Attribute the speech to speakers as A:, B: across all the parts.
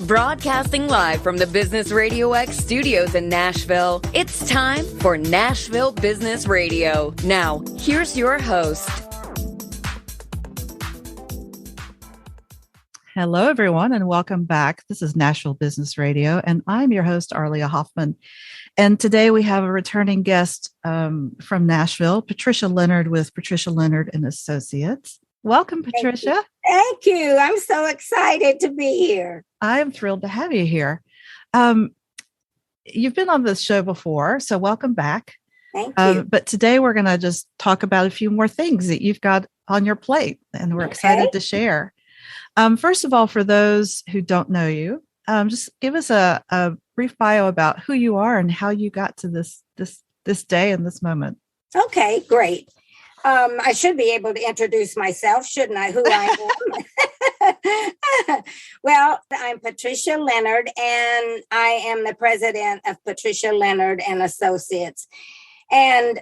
A: Broadcasting live from the Business RadioX studios in Nashville, it's time for Nashville Business Radio. Now, here's your host.
B: Hello, everyone, and welcome back. This is Nashville Business Radio, and I'm your host, Arlia Hoffman. And today we have a returning guest from Nashville, Patricia Leonard with Patricia Leonard Associates. Welcome, Patricia.
C: Thank you. I'm so excited to be here.
B: I'm thrilled to have you here. You've been on this show before, so welcome back.
C: Thank you.
B: But today we're going to just talk about a few more things that you've got on your plate, and we're excited to share. First of all, for those who don't know you, just give us a brief bio about who you are and how you got to this day and this moment.
C: Okay, great. I should be able to introduce myself, shouldn't I? Who I am. Well, I'm Patricia Leonard, and I am the president of Patricia Leonard and Associates. And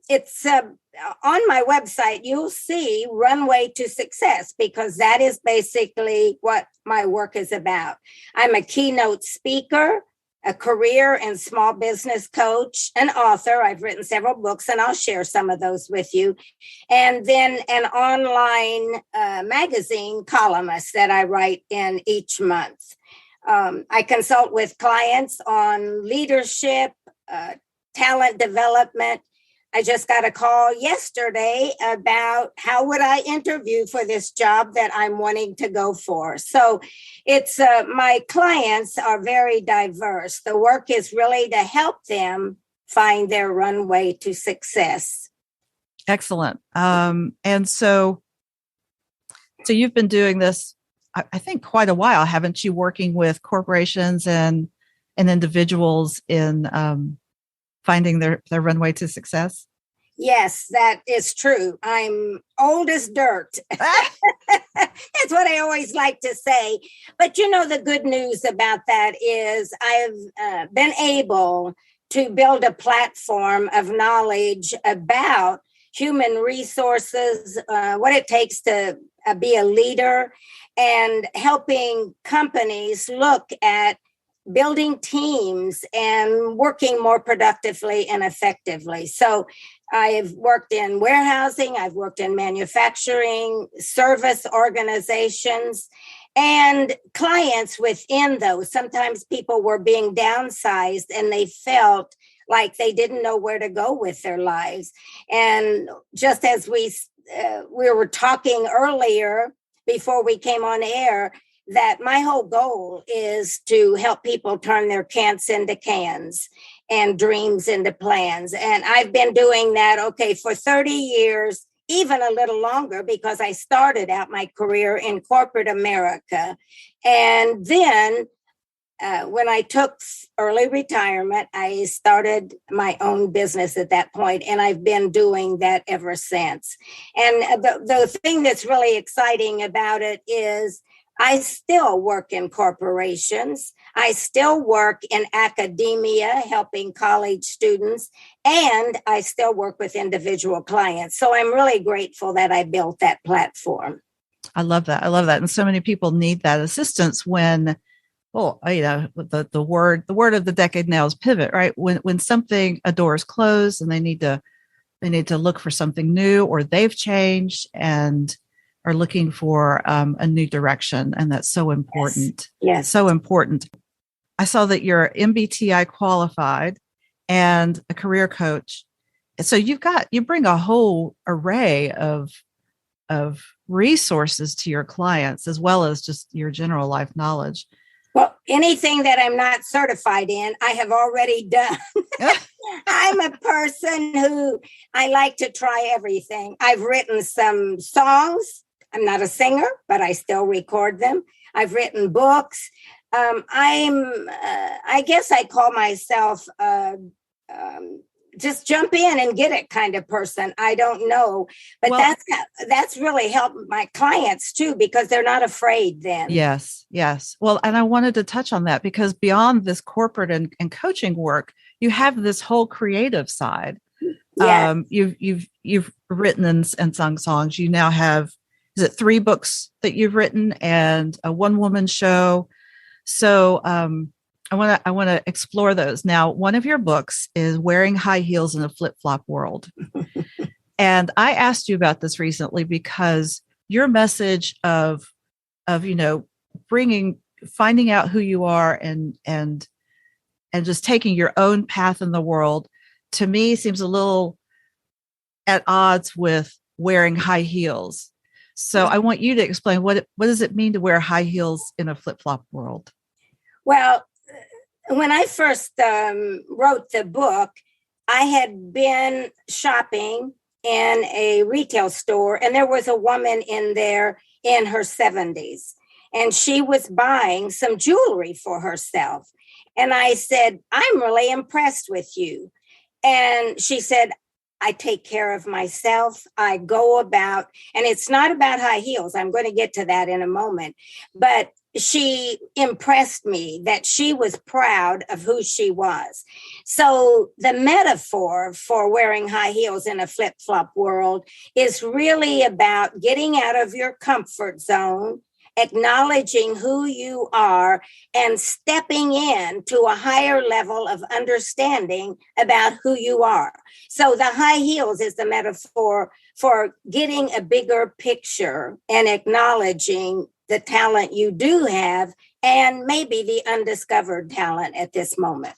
C: it's on my website, you'll see Runway to Success, because that is basically what my work is about. I'm a keynote speaker, a career and small business coach, an author. I've written several books, and I'll share some of those with you. And then an online magazine columnist that I write in each month. I consult with clients on leadership, talent development. I just got a call yesterday about how would I interview for this job that I'm wanting to go for. So it's my clients are very diverse. The work is really to help them find their runway to success.
B: Excellent. And so you've been doing this, I think, quite a while, haven't you? Working with corporations and individuals in finding their runway to success?
C: Yes, that is true. I'm old as dirt. That's what I always like to say. But you know, the good news about that is I've been able to build a platform of knowledge about human resources, what it takes to be a leader, and helping companies look at building teams and working more productively and effectively. So I've worked in warehousing, I've worked in manufacturing, service organizations, and clients within those. Sometimes people were being downsized and they felt like they didn't know where to go with their lives. And just as we were talking earlier before we came on air, that my whole goal is to help people turn their can'ts into cans and dreams into plans. And I've been doing that, for 30 years, even a little longer, because I started out my career in corporate America. And then when I took early retirement, I started my own business at that point, and I've been doing that ever since. And the thing that's really exciting about it is I still work in corporations. I still work in academia, helping college students, and I still work with individual clients. So I'm really grateful that I built that platform.
B: I love that. And so many people need that assistance when, the word of the decade now is pivot, right? When a door is closed and they need to look for something new, or they've changed and are looking for a new direction. And that's so important.
C: Yes.
B: So important. I saw that you're MBTI qualified and a career coach. So you bring a whole array of resources to your clients, as well as just your general life knowledge.
C: Well, anything that I'm not certified in, I have already done. I'm a person who I like to try everything. I've written some songs. I'm not a singer, but I still record them. I've written books. I guess I call myself just jump in and get it kind of person. I don't know, but that's really helped my clients too, because they're not afraid then.
B: Yes. Well, and I wanted to touch on that, because beyond this corporate and coaching work, you have this whole creative side.
C: Yes.
B: You've written and sung songs. You now have, is it 3 books that you've written and a one-woman show? So I want to explore those. Now, one of your books is Wearing High Heels in a Flip-Flop World. And I asked you about this recently because your message of finding out who you are and just taking your own path in the world, to me seems a little at odds with wearing high heels. So I want you to explain what does it mean to wear high heels in a flip-flop world?
C: Well, when I first wrote the book, I had been shopping in a retail store, and there was a woman in there in her 70s, and she was buying some jewelry for herself. And I said, I'm really impressed with you. And she said, I take care of myself. I go about, and it's not about high heels. I'm going to get to that in a moment. But she impressed me that she was proud of who she was. So the metaphor for wearing high heels in a flip-flop world is really about getting out of your comfort zone, acknowledging who you are, and stepping into a higher level of understanding about who you are. So the high heels is the metaphor for getting a bigger picture and acknowledging the talent you do have and maybe the undiscovered talent at this moment.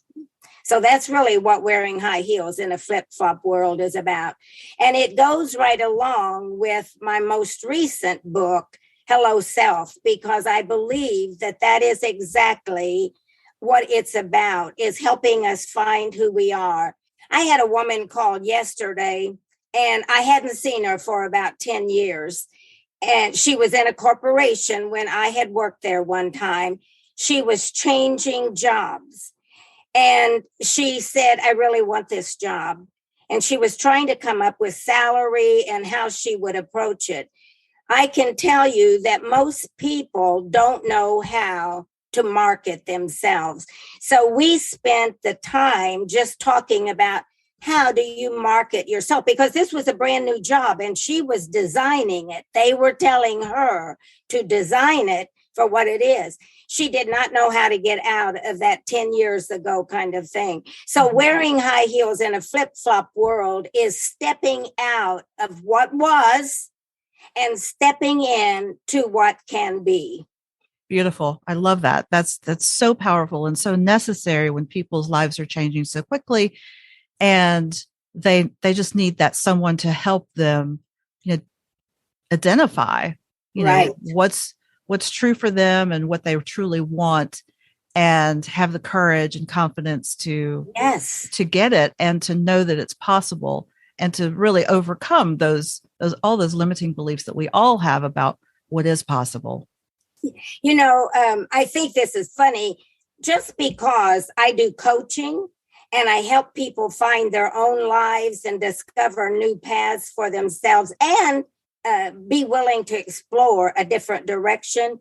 C: So that's really what wearing high heels in a flip-flop world is about. And it goes right along with my most recent book, Hello Self, because I believe that is exactly what it's about, is helping us find who we are. I had a woman called yesterday, and I hadn't seen her for about 10 years. And she was in a corporation when I had worked there one time. She was changing jobs. And she said, I really want this job. And she was trying to come up with salary and how she would approach it. I can tell you that most people don't know how to market themselves. So we spent the time just talking about how do you market yourself? Because this was a brand new job and she was designing it. They were telling her to design it for what it is. She did not know how to get out of that 10 years ago kind of thing. So wearing high heels in a flip-flop world is stepping out of what was and stepping in to what can be.
B: Beautiful. I love that. That's so powerful and so necessary when people's lives are changing so quickly. And they just need that someone to help them, identify,
C: right,
B: what's true for them and what they truly want, and have the courage and confidence to get it and to know that it's possible and to really overcome all those limiting beliefs that we all have about what is possible.
C: I think this is funny. Just because I do coaching and I help people find their own lives and discover new paths for themselves and be willing to explore a different direction,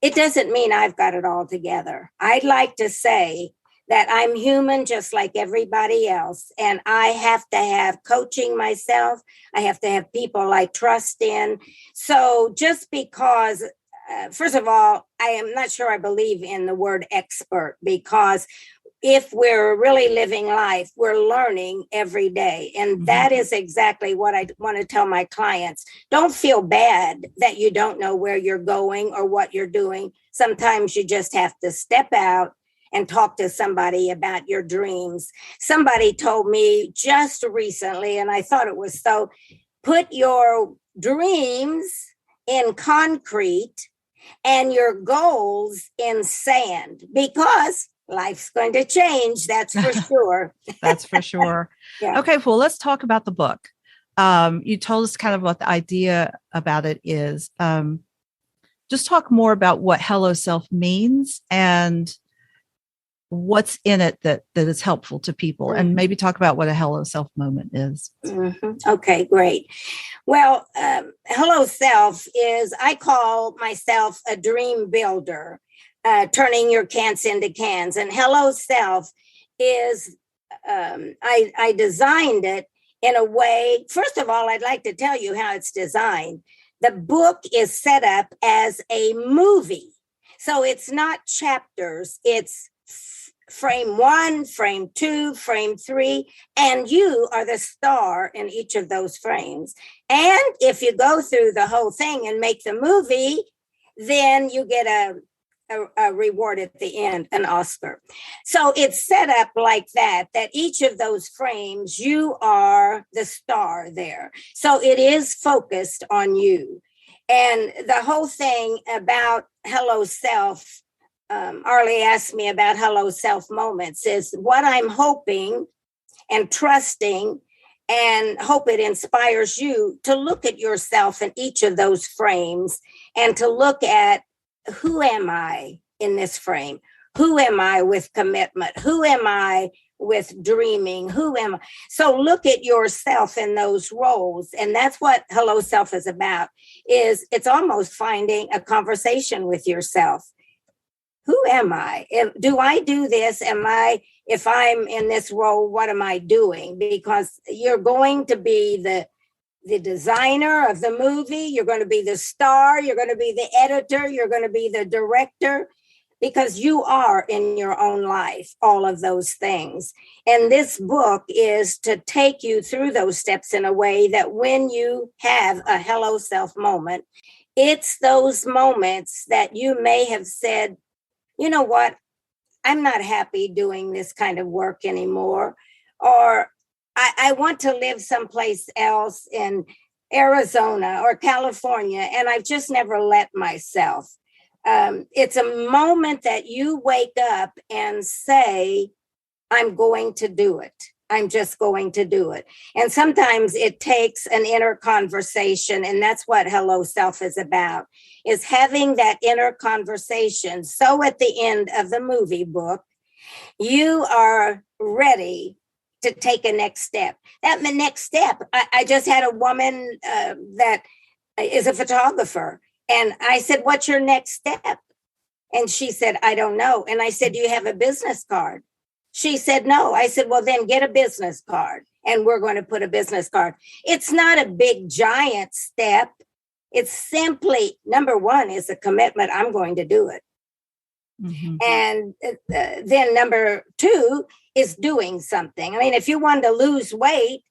C: it doesn't mean I've got it all together. I'd like to say that I'm human just like everybody else. And I have to have coaching myself. I have to have people I trust in. So just because, first of all, I am not sure I believe in the word expert, because if we're really living life, we're learning every day. And that is exactly what I want to tell my clients. Don't feel bad that you don't know where you're going or what you're doing. Sometimes you just have to step out and talk to somebody about your dreams. Somebody told me just recently, and I thought it was so, put your dreams in concrete and your goals in sand, because life's going to change. That's for sure.
B: That's for sure. Yeah. Okay, well, let's talk about the book. You told us kind of what the idea about it is. Just talk more about what Hello Self means and what's in it that is helpful to people, and maybe talk about what a Hello Self moment is.
C: Okay, great. Well, Hello Self is, I call myself a dream builder. Turning your can'ts into cans. And Hello Self is, I designed it in a way. First of all, I'd like to tell you how it's designed. The book is set up as a movie. So it's not chapters, it's frame 1, frame 2, frame 3, and you are the star in each of those frames. And if you go through the whole thing and make the movie, then you get a reward at the end, an Oscar. So it's set up like that each of those frames, you are the star there. So it is focused on you. And the whole thing about Hello Self, Arlie asked me about Hello Self moments, is what I'm hoping and trusting and hope it inspires you to look at yourself in each of those frames and to look at, who am I in this frame? Who am I with commitment? Who am I with dreaming? Who am I? So look at yourself in those roles. And that's what Hello Self is about, is it's almost finding a conversation with yourself. Who am I? Do I do this? If I'm in this role, what am I doing? Because you're going to be the designer of the movie. You're going to be the star. You're going to be the editor. You're going to be the director, because you are in your own life, all of those things. And this book is to take you through those steps in a way that when you have a Hello Self moment, it's those moments that you may have said, you know what, I'm not happy doing this kind of work anymore, or I want to live someplace else in Arizona or California, and I've just never let myself. It's a moment that you wake up and say, I'm going to do it. I'm just going to do it. And sometimes it takes an inner conversation, and that's what Hello Self is about, is having that inner conversation. So at the end of the movie book, you are ready to take a next step. That next step, I just had a woman that is a photographer, and I said, what's your next step? And she said, I don't know. And I said, do you have a business card? She said, no. I said, well, then get a business card, and we're going to put a business card. It's not a big, giant step. It's simply, number one is a commitment. I'm going to do it. Mm-hmm. And then number two is doing something. I mean, if you want to lose weight,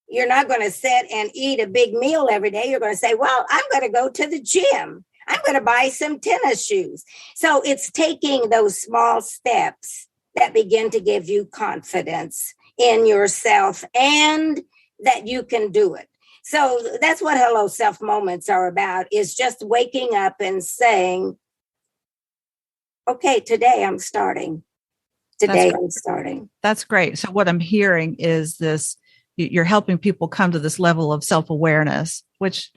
C: you're not going to sit and eat a big meal every day. You're going to say, well, I'm going to go to the gym. I'm going to buy some tennis shoes. So it's taking those small steps that begin to give you confidence in yourself and that you can do it. So that's what Hello Self moments are about, is just waking up and saying, okay, today I'm starting. I'm starting.
B: That's great. So what I'm hearing is this, you're helping people come to this level of self-awareness, which,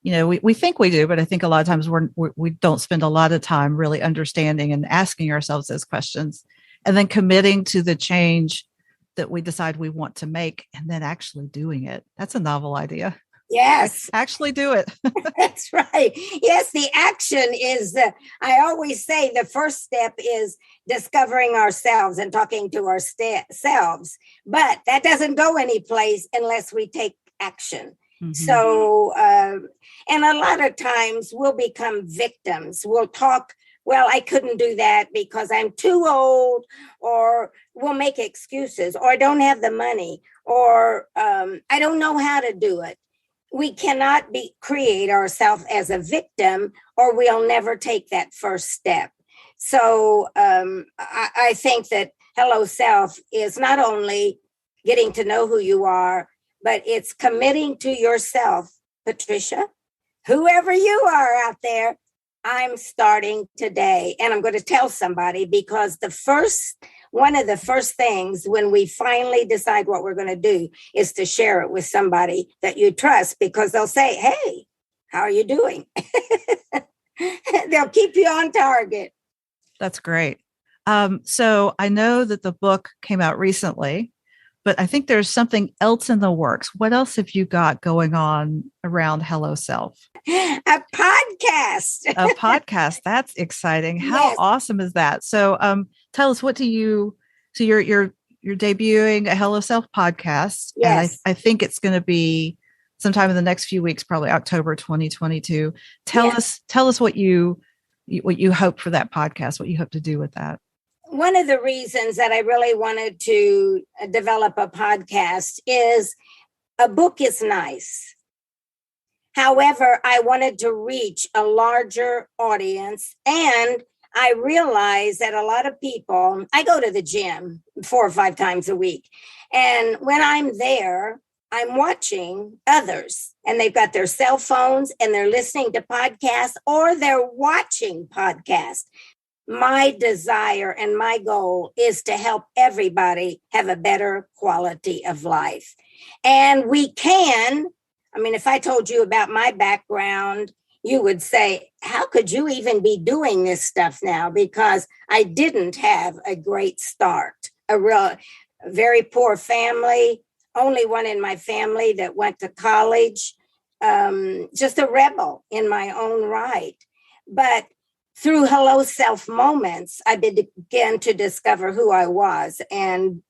B: you know, we think we do, but I think a lot of times we don't spend a lot of time really understanding and asking ourselves those questions, and then committing to the change that we decide we want to make, and then actually doing it. That's a novel idea.
C: Yes.
B: Actually do it.
C: That's right. Yes, the action is, I always say the first step is discovering ourselves and talking to ourselves. But that doesn't go anyplace unless we take action. Mm-hmm. So, and a lot of times we'll become victims. We'll talk, well, I couldn't do that because I'm too old, or we'll make excuses, or I don't have the money, or I don't know how to do it. We cannot create ourselves as a victim, or we'll never take that first step. So I think that Hello Self is not only getting to know who you are, but it's committing to yourself, Patricia, whoever you are out there. I'm starting today, and I'm going to tell somebody, because one of the first things when we finally decide what we're going to do is to share it with somebody that you trust, because they'll say, hey, how are you doing? They'll keep you on target.
B: That's great. So I know that the book came out recently, but I think there's something else in the works. What else have you got going on around Hello Self?
C: A podcast.
B: A podcast. That's exciting. How
C: Yes.
B: awesome is that? So tell us, so you're debuting a Hello Self podcast.
C: Yes.
B: And I think it's going to be sometime in the next few weeks, probably October 2022. Tell us what you what you hope for that podcast, what you hope to do with that.
C: One of the reasons that I really wanted to develop a podcast is a book is nice. However, I wanted to reach a larger audience, and I realized that a lot of people, I go to the gym 4 or 5 times a week, and when I'm there, I'm watching others, and they've got their cell phones and they're listening to podcasts or they're watching podcasts. My desire and my goal is to help everybody have a better quality of life. And we can, if I told you about my background, you would say, how could you even be doing this stuff now? Because I didn't have a great start, very poor family, only one in my family that went to college, just a rebel in my own right. But through Hello Self moments, I began to discover who I was and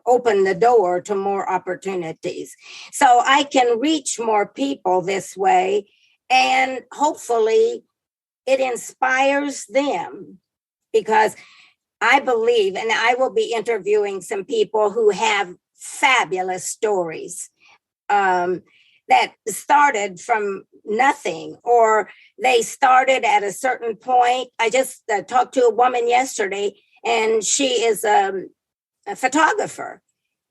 C: open the door to more opportunities. So I can reach more people this way, and hopefully it inspires them, because I believe, and I will be interviewing some people who have fabulous stories that started from nothing, or they started at a certain point. I just talked to a woman yesterday, and she is a photographer.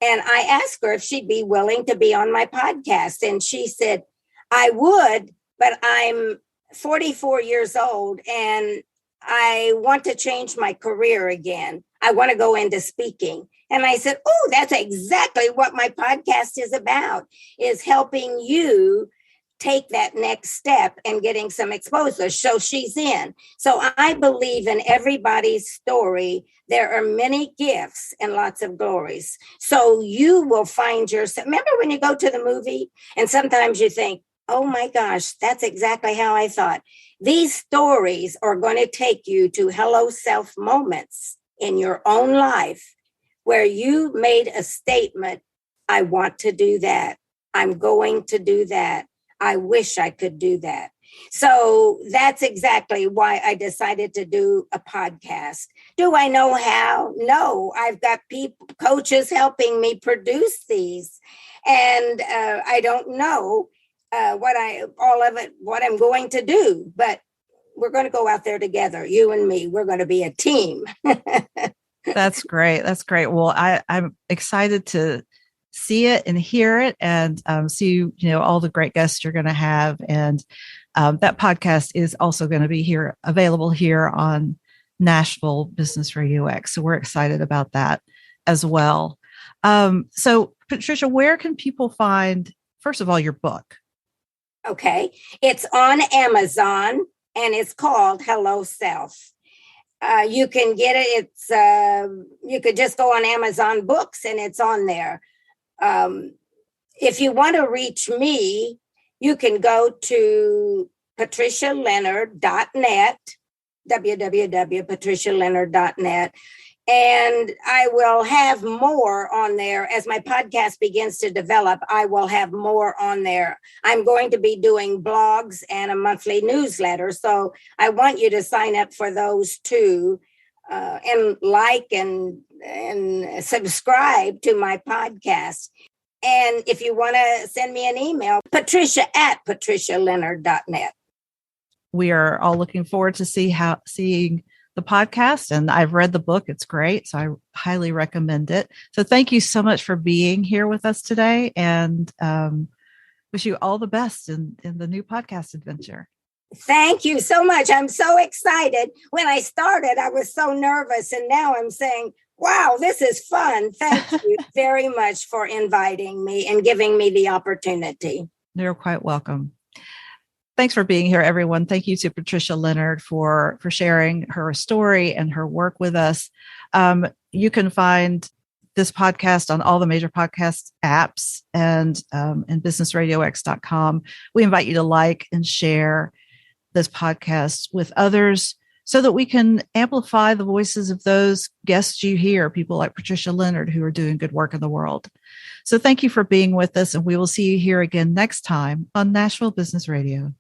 C: And I asked her if she'd be willing to be on my podcast. And she said, I would, but I'm 44 years old and I want to change my career again. I want to go into speaking. And I said, oh, that's exactly what my podcast is about, is helping you take that next step and getting some exposure. So she's in. So I believe in everybody's story. There are many gifts and lots of glories. So you will find yourself. Remember when you go to the movie and sometimes you think, oh my gosh, that's exactly how I thought. These stories are going to take you to Hello Self moments in your own life where you made a statement, I want to do that. I'm going to do that. I wish I could do that. So that's exactly why I decided to do a podcast. Do I know how? No, I've got coaches helping me produce these. And I don't know what I'm going to do, but we're going to go out there together, you and me. We're going to be a team.
B: That's great. That's great. Well, I'm excited to see it and hear it, and see, all the great guests you're going to have. And that podcast is also going to be available here on Nashville Business RadioX. So we're excited about that as well. So Patricia, where can people find, first of all, your book?
C: Okay. It's on Amazon and it's called Hello Self. You can get it. You could just go on Amazon Books and it's on there. If you want to reach me, you can go to patricialeonard.net, www.patricialeonard.net. And I will have more on there as my podcast begins to develop. I will have more on there. I'm going to be doing blogs and a monthly newsletter. So I want you to sign up for those too, and like and subscribe to my podcast. And if you want to send me an email, patricia@patricialeonard.net.
B: We are all looking forward to seeing the podcast, and I've read the book. It's great. So I highly recommend it. So thank you so much for being here with us today, and wish you all the best in the new podcast adventure.
C: Thank you so much. I'm so excited. When I started, I was so nervous, and now I'm saying, wow, this is fun. Thank you very much for inviting me and giving me the opportunity.
B: You're quite welcome. Thanks for being here, everyone. Thank you to Patricia Leonard for sharing her story and her work with us. You can find this podcast on all the major podcast apps and businessradiox.com. We invite you to like and share this podcast with others so that we can amplify the voices of those guests you hear, people like Patricia Leonard, who are doing good work in the world. So thank you for being with us, and we will see you here again next time on Nashville Business Radio.